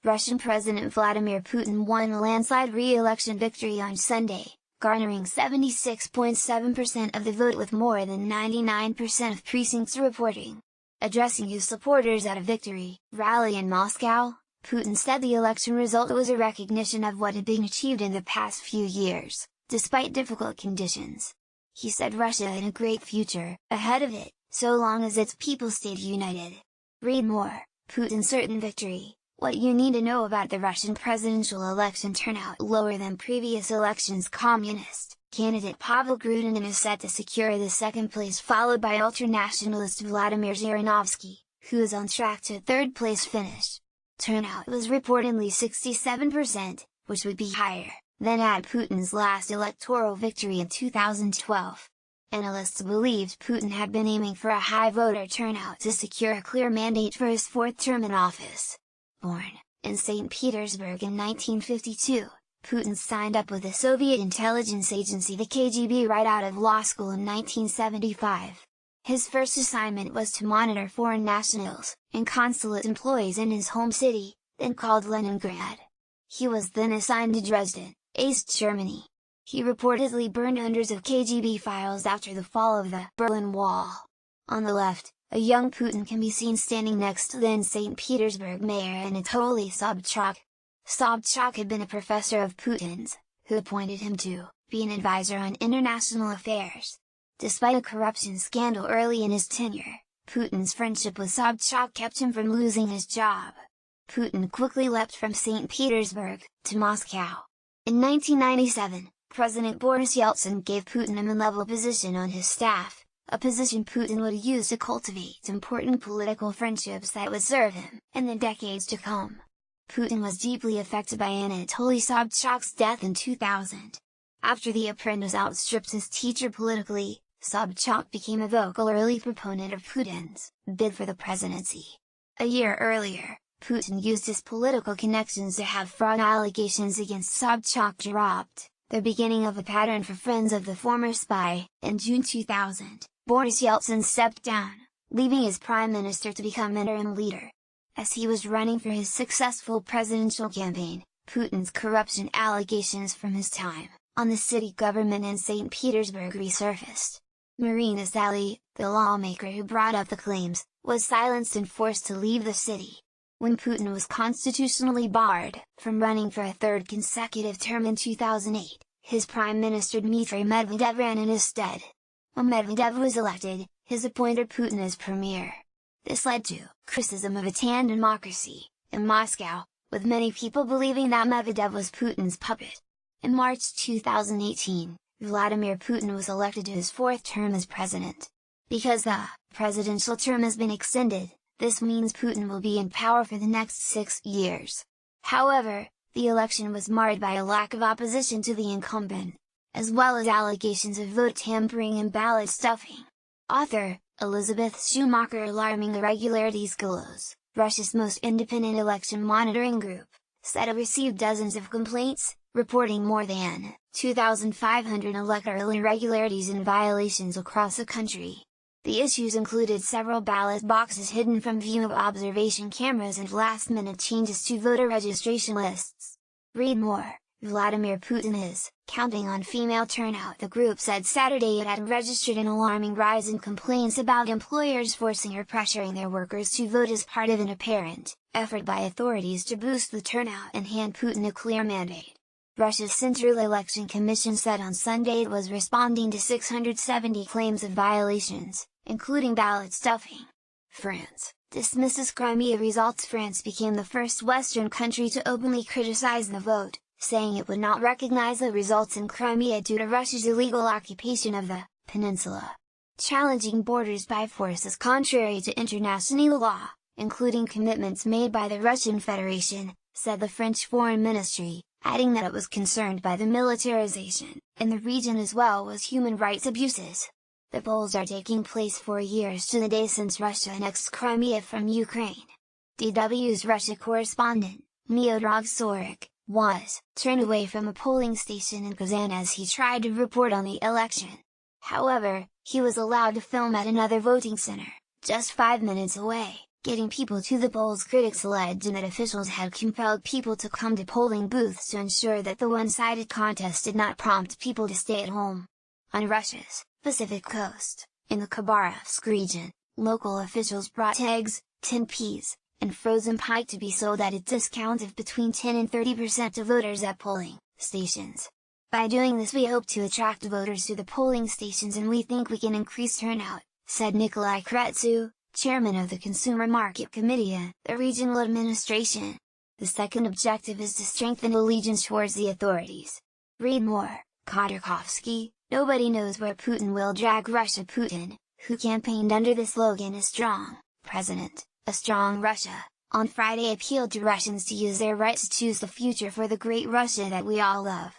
Russian President Vladimir Putin won a landslide re-election victory on Sunday, garnering 76.7% of the vote with more than 99% of precincts reporting. Addressing his supporters at a victory rally in Moscow, Putin said the election result was a recognition of what had been achieved in the past few years, despite difficult conditions. He said Russia had a great future ahead of it, so long as its people stayed united. Read more: Putin's certain victory. What you need to know about the Russian presidential election turnout: lower than previous elections. Communist candidate Pavel Grudinin is set to secure the second place, followed by ultranationalist Vladimir Zhirinovsky, who is on track to third place finish. Turnout was reportedly 67%, which would be higher than at Putin's last electoral victory in 2012. Analysts believed Putin had been aiming for a high voter turnout to secure a clear mandate for his fourth term in office. Born in St. Petersburg in 1952, Putin signed up with the Soviet intelligence agency the KGB right out of law school in 1975. His first assignment was to monitor foreign nationals and consulate employees in his home city, then called Leningrad. He was then assigned to Dresden, East Germany. He reportedly burned hundreds of KGB files after the fall of the Berlin Wall. On the left, a young Putin can be seen standing next to then St. Petersburg Mayor Anatoly Sobchak. Sobchak had been a professor of Putin's, who appointed him to be an advisor on international affairs. Despite a corruption scandal early in his tenure, Putin's friendship with Sobchak kept him from losing his job. Putin quickly leapt from St. Petersburg to Moscow. In 1997, President Boris Yeltsin gave Putin a mid-level position on his staff, a position Putin would use to cultivate important political friendships that would serve him in the decades to come. Putin was deeply affected by Anatoly Sobchak's death in 2000. After the apprentice outstripped his teacher politically, Sobchak became a vocal early proponent of Putin's bid for the presidency. A year earlier, Putin used his political connections to have fraud allegations against Sobchak dropped, the beginning of a pattern for friends of the former spy. In June 2000, Boris Yeltsin stepped down, leaving his prime minister to become interim leader. As he was running for his successful presidential campaign, Putin's corruption allegations from his time on the city government in St. Petersburg resurfaced. Marina Sali, the lawmaker who brought up the claims, was silenced and forced to leave the city. When Putin was constitutionally barred from running for a third consecutive term in 2008, his prime minister Dmitry Medvedev ran in his stead. When Medvedev was elected, his appointed Putin as premier. This led to criticism of a tan democracy in Moscow, with many people believing that Medvedev was Putin's puppet. In March 2018, Vladimir Putin was elected to his fourth term as president. Because the presidential term has been extended, this means Putin will be in power for the next 6 years. However, the election was marred by a lack of opposition to the incumbent, as well as allegations of vote tampering and ballot stuffing. Author Elizabeth Schumacher. Alarming irregularities. Golos, Russia's most independent election monitoring group, said it received dozens of complaints, reporting more than 2,500 electoral irregularities and violations across the country. The issues included several ballot boxes hidden from view of observation cameras and last-minute changes to voter registration lists. Read more: Vladimir Putin is counting on female turnout. The group said Saturday it had registered an alarming rise in complaints about employers forcing or pressuring their workers to vote as part of an apparent effort by authorities to boost the turnout and hand Putin a clear mandate. Russia's Central Election Commission said on Sunday it was responding to 670 claims of violations, including ballot stuffing. France dismisses Crimea results. France became the first Western country to openly criticize the vote, saying it would not recognize the results in Crimea due to Russia's illegal occupation of the peninsula. Challenging borders by force is contrary to international law, including commitments made by the Russian Federation, said the French Foreign Ministry, adding that it was concerned by the militarization in the region as well as human rights abuses. The polls are taking place 4 years to the day since Russia annexed Crimea from Ukraine. DW's Russia correspondent, Myodrog Sorik, was turned away from a polling station in Kazan as he tried to report on the election. However, he was allowed to film at another voting center, just 5 minutes away. getting people to the polls. Critics alleged that officials had compelled people to come to polling booths to ensure that the one-sided contest did not prompt people to stay at home. On Russia's Pacific coast, in the Khabarovsk region, local officials brought eggs, tinned peas, and frozen pike to be sold at a discount of between 10 and 30% to voters at polling stations. "By doing this we hope to attract voters to the polling stations and we think we can increase turnout," said Nikolai Kretsu, chairman of the Consumer Market Committee at the regional administration. The second objective is to strengthen allegiance towards the authorities. Read more. Khodorkovsky, nobody knows where Putin will drag Russia. Putin, who campaigned under the slogan "A strong president, a strong Russia," on Friday appealed to Russians to use their right to choose the future for the great Russia that we all love.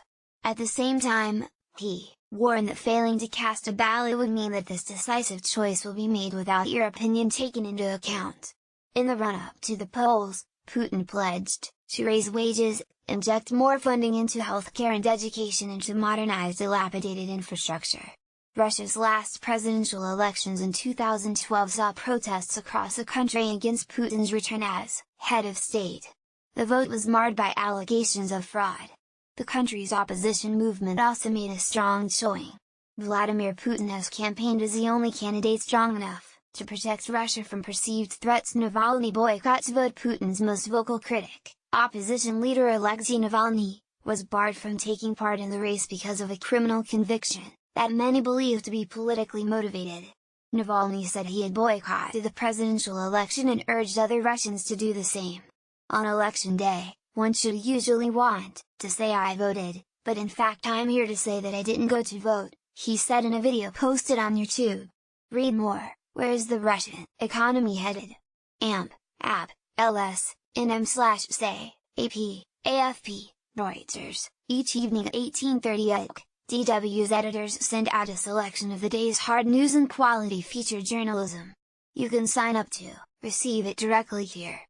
At the same time, he warned that failing to cast a ballot would mean that this decisive choice will be made without your opinion taken into account. In the run-up to the polls, Putin pledged to raise wages, inject more funding into healthcare and education and to modernize dilapidated infrastructure. Russia's last presidential elections in 2012 saw protests across the country against Putin's return as head of state. The vote was marred by allegations of fraud. The country's opposition movement also made a strong showing. Vladimir Putin has campaigned as the only candidate strong enough to protect Russia from perceived threats. Navalny boycotts vote. Putin's most vocal critic, opposition leader Alexei Navalny, was barred from taking part in the race because of a criminal conviction that many believe to be politically motivated. Navalny said he had boycotted the presidential election and urged other Russians to do the same. On election day, one should usually want to say "I voted, but in fact I'm here to say that I didn't go to vote," he said in a video posted on YouTube. Read more. Where is the Russian economy headed? AMP, AB, LS, NM/say, AP, AFP, Reuters. Each evening at 18:30 AEK, DW's editors send out a selection of the day's hard news and quality feature journalism. You can sign up to receive it directly here.